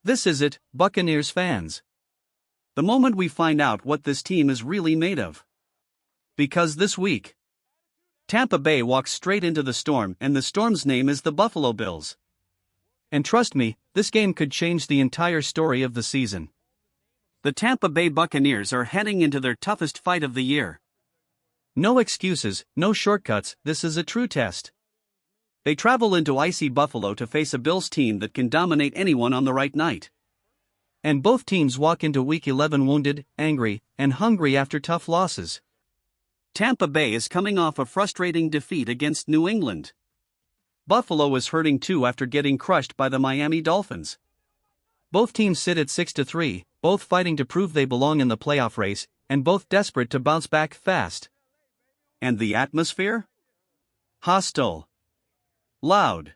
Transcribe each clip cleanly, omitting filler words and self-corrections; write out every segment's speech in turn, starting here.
This is it, Buccaneers fans. The moment we find out what this team is really made of. Because this week, Tampa Bay walks straight into the Storm, and the Storm's name is the Buffalo Bills. And trust me, this game could change the entire story of the season. The Tampa Bay Buccaneers are heading into their toughest fight of the year. No excuses, no shortcuts, this is a true test. They travel into icy Buffalo to face a Bills team that can dominate anyone on the right night. And both teams walk into Week 11 wounded, angry, and hungry after tough losses. Tampa Bay is coming off a frustrating defeat against New England. Buffalo is hurting too after getting crushed by the Miami Dolphins. Both teams sit at 6-3, both fighting to prove they belong in the playoff race, and both desperate to bounce back fast. And the atmosphere? Hostile. Loud.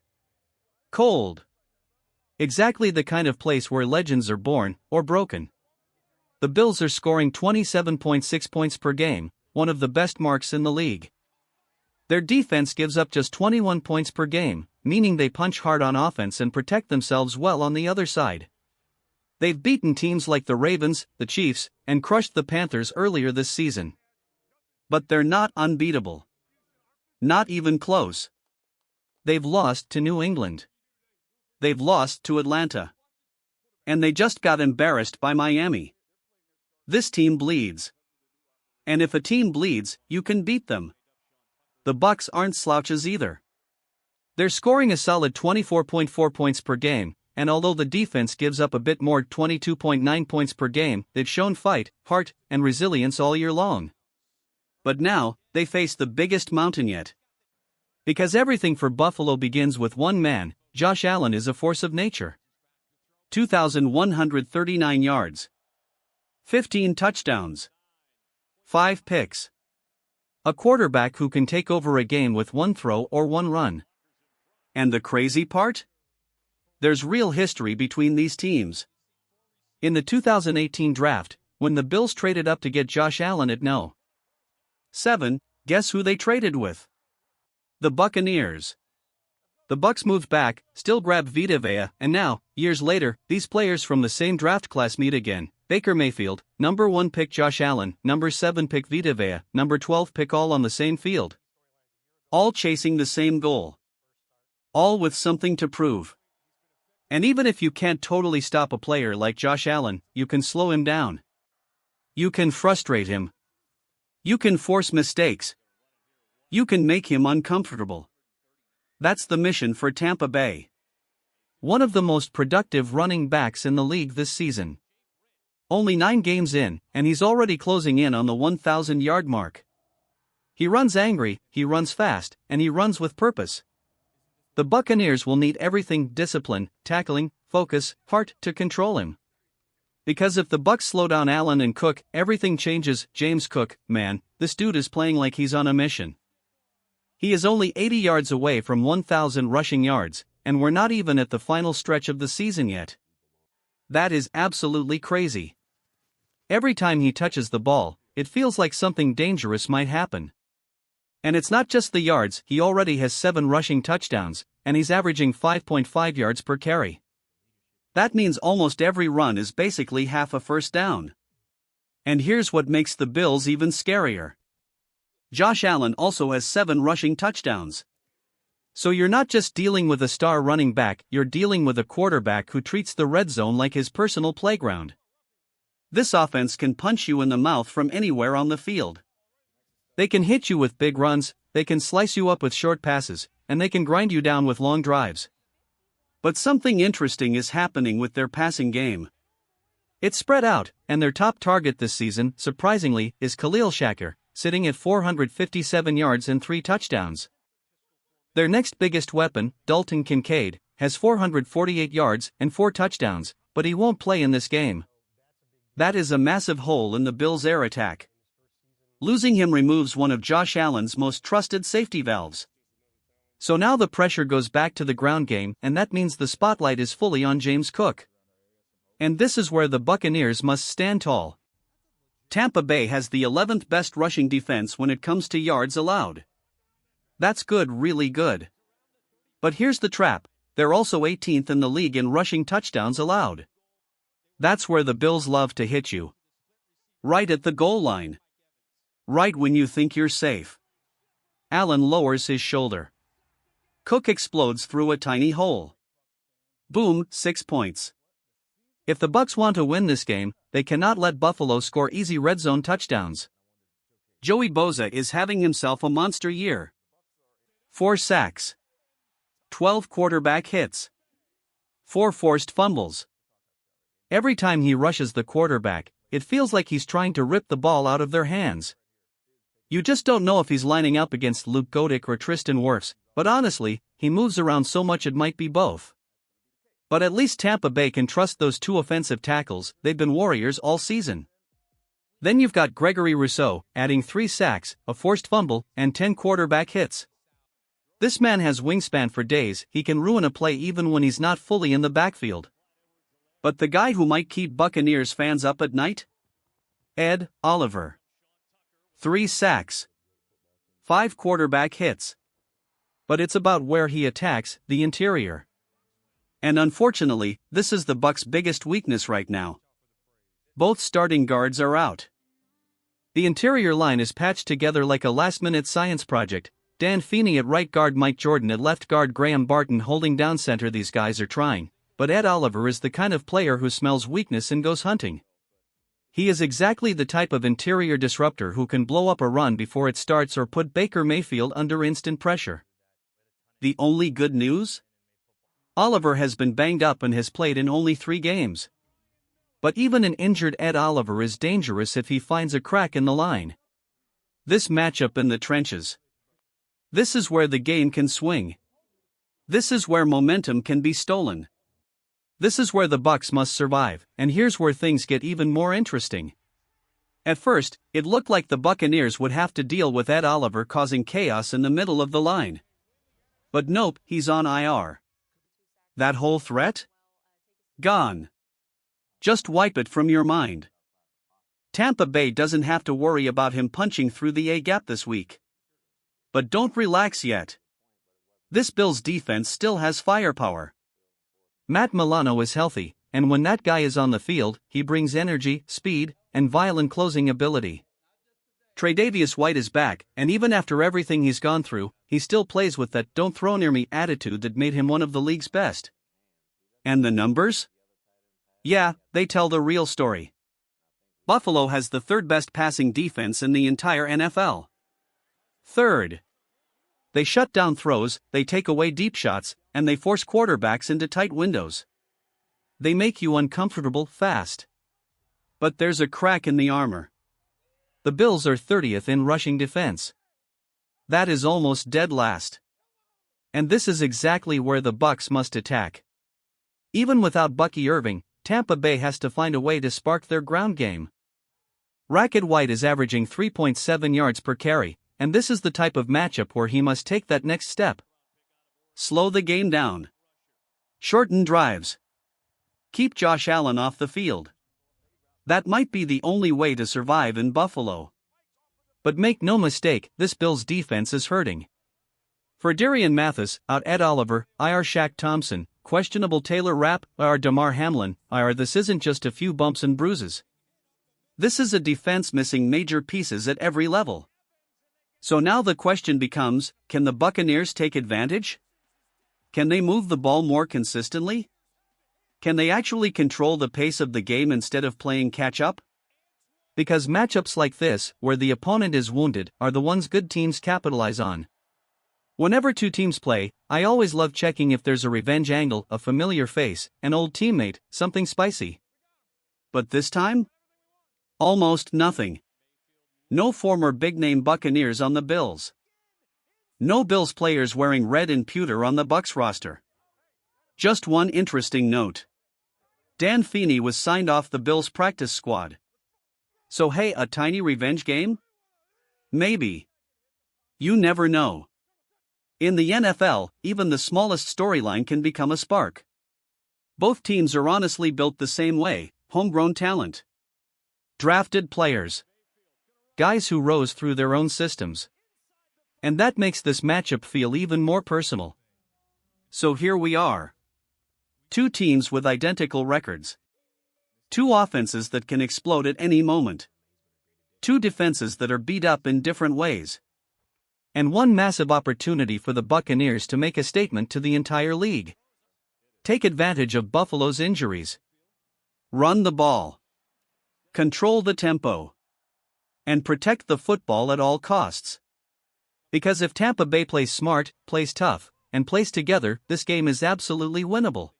Cold. Exactly the kind of place where legends are born, or broken. The Bills are scoring 27.6 points per game, one of the best marks in the league. Their defense gives up just 21 points per game, meaning they punch hard on offense and protect themselves well on the other side. They've beaten teams like the Ravens, the Chiefs, and crushed the Panthers earlier this season. But they're not unbeatable. Not even close. They've lost to New England. They've lost to Atlanta. And they just got embarrassed by Miami. This team bleeds. And if a team bleeds, you can beat them. The Bucs aren't slouches either. They're scoring a solid 24.4 points per game, and although the defense gives up a bit more, 22.9 points per game, they've shown fight, heart, and resilience all year long. But now, they face the biggest mountain yet. Because everything for Buffalo begins with one man. Josh Allen is a force of nature. 2,139 yards. 15 touchdowns. 5 picks. A quarterback who can take over a game with one throw or one run. And the crazy part? There's real history between these teams. In the 2018 draft, when the Bills traded up to get Josh Allen at No. 7, guess who they traded with? The Buccaneers. The Bucs moved back, still grabbed Vita Vea, and now, years later, these players from the same draft class meet again. Baker Mayfield, number 1 pick Josh Allen, number 7 pick Vita Vea, number 12 pick, all on the same field. All chasing the same goal. All with something to prove. And even if you can't totally stop a player like Josh Allen, you can slow him down. You can frustrate him. You can force mistakes. You can make him uncomfortable. That's the mission for Tampa Bay. One of the most productive running backs in the league this season. Only 9 games in, and he's already closing in on the 1,000-yard mark. He runs angry, he runs fast, and he runs with purpose. The Buccaneers will need everything: discipline, tackling, focus, heart to control him. Because if the Bucs slow down Allen and Cook, everything changes. James Cook, man, this dude is playing like he's on a mission. He is only 80 yards away from 1,000 rushing yards, and we're not even at the final stretch of the season yet. That is absolutely crazy. Every time he touches the ball, it feels like something dangerous might happen. And it's not just the yards, he already has 7 rushing touchdowns, and he's averaging 5.5 yards per carry. That means almost every run is basically half a first down. And here's what makes the Bills even scarier. Josh Allen also has 7 rushing touchdowns. So you're not just dealing with a star running back, you're dealing with a quarterback who treats the red zone like his personal playground. This offense can punch you in the mouth from anywhere on the field. They can hit you with big runs, they can slice you up with short passes, and they can grind you down with long drives. But something interesting is happening with their passing game. It's spread out, and their top target this season, surprisingly, is Khalil Shakir, sitting at 457 yards and 3 touchdowns. Their next biggest weapon, Dalton Kincaid, has 448 yards and 4 touchdowns, but he won't play in this game. That is a massive hole in the Bills' air attack. Losing him removes one of Josh Allen's most trusted safety valves. So now the pressure goes back to the ground game, and that means the spotlight is fully on James Cook. And this is where the Buccaneers must stand tall. Tampa Bay has the 11th best rushing defense when it comes to yards allowed. That's good, really good. But here's the trap, they're also 18th in the league in rushing touchdowns allowed. That's where the Bills love to hit you. Right at the goal line. Right when you think you're safe. Allen lowers his shoulder. Cook explodes through a tiny hole. Boom, 6 points. If the Bucs want to win this game, they cannot let Buffalo score easy red zone touchdowns. Joey Bosa is having himself a monster year. 4 sacks. 12 quarterback hits. 4 forced fumbles. Every time he rushes the quarterback, it feels like he's trying to rip the ball out of their hands. You just don't know if he's lining up against Luke Goedeke or Tristan Wirfs, but honestly, he moves around so much it might be both. But at least Tampa Bay can trust those 2 offensive tackles. They've been warriors all season. Then you've got Gregory Rousseau, adding 3 sacks, a forced fumble, and 10 quarterback hits. This man has wingspan for days. He can ruin a play even when he's not fully in the backfield. But the guy who might keep Buccaneers fans up at night? Ed Oliver. 3 sacks. 5 quarterback hits. But it's about where he attacks, the interior. And unfortunately, this is the Bucs' biggest weakness right now. Both starting guards are out. The interior line is patched together like a last-minute science project. Dan Feeney at right guard, Mike Jordan at left guard, Graham Barton holding down center. These guys are trying, but Ed Oliver is the kind of player who smells weakness and goes hunting. He is exactly the type of interior disruptor who can blow up a run before it starts or put Baker Mayfield under instant pressure. The only good news? Oliver has been banged up and has played in only 3 games. But even an injured Ed Oliver is dangerous if he finds a crack in the line. This matchup in the trenches. This is where the game can swing. This is where momentum can be stolen. This is where the Bucs must survive, and here's where things get even more interesting. At first, it looked like the Buccaneers would have to deal with Ed Oliver causing chaos in the middle of the line. But nope, he's on IR. That whole threat? Gone. Just wipe it from your mind. Tampa Bay doesn't have to worry about him punching through the A-gap this week. But don't relax yet. This Bills defense still has firepower. Matt Milano is healthy, and when that guy is on the field, he brings energy, speed, and violent closing ability. Tre'Davious White is back, and even after everything he's gone through, he still plays with that "don't throw near me" attitude that made him one of the league's best. And the numbers? Yeah, they tell the real story. Buffalo has the 3rd best passing defense in the entire NFL. 3rd. They shut down throws, they take away deep shots, and they force quarterbacks into tight windows. They make you uncomfortable fast. But there's a crack in the armor. The Bills are 30th in rushing defense. That is almost dead last. And this is exactly where the Bucs must attack. Even without Bucky Irving, Tampa Bay has to find a way to spark their ground game. Rackett White is averaging 3.7 yards per carry, and this is the type of matchup where he must take that next step. Slow the game down. Shorten drives. Keep Josh Allen off the field. That might be the only way to survive in Buffalo. But make no mistake, this Bills defense is hurting. For Darian Mathis, out Ed Oliver, IR Shaq Thompson, questionable Taylor Rapp, IR Damar Hamlin, IR. This isn't just a few bumps and bruises. This is a defense missing major pieces at every level. So now the question becomes, can the Buccaneers take advantage? Can they move the ball more consistently? Can they actually control the pace of the game instead of playing catch-up? Because matchups like this, where the opponent is wounded, are the ones good teams capitalize on. Whenever 2 teams play, I always love checking if there's a revenge angle, a familiar face, an old teammate, something spicy. But this time? Almost nothing. No former big-name Buccaneers on the Bills. No Bills players wearing red and pewter on the Bucs roster. Just one interesting note. Dan Feeney was signed off the Bills practice squad. So hey, a tiny revenge game? Maybe. You never know. In the NFL, even the smallest storyline can become a spark. Both teams are honestly built the same way, homegrown talent. Drafted players. Guys who rose through their own systems. And that makes this matchup feel even more personal. So here we are. 2 teams with identical records. Two offenses that can explode at any moment. Two defenses that are beat up in different ways. And one massive opportunity for the Buccaneers to make a statement to the entire league. Take advantage of Buffalo's injuries. Run the ball. Control the tempo. And protect the football at all costs. Because if Tampa Bay plays smart, plays tough, and plays together, this game is absolutely winnable.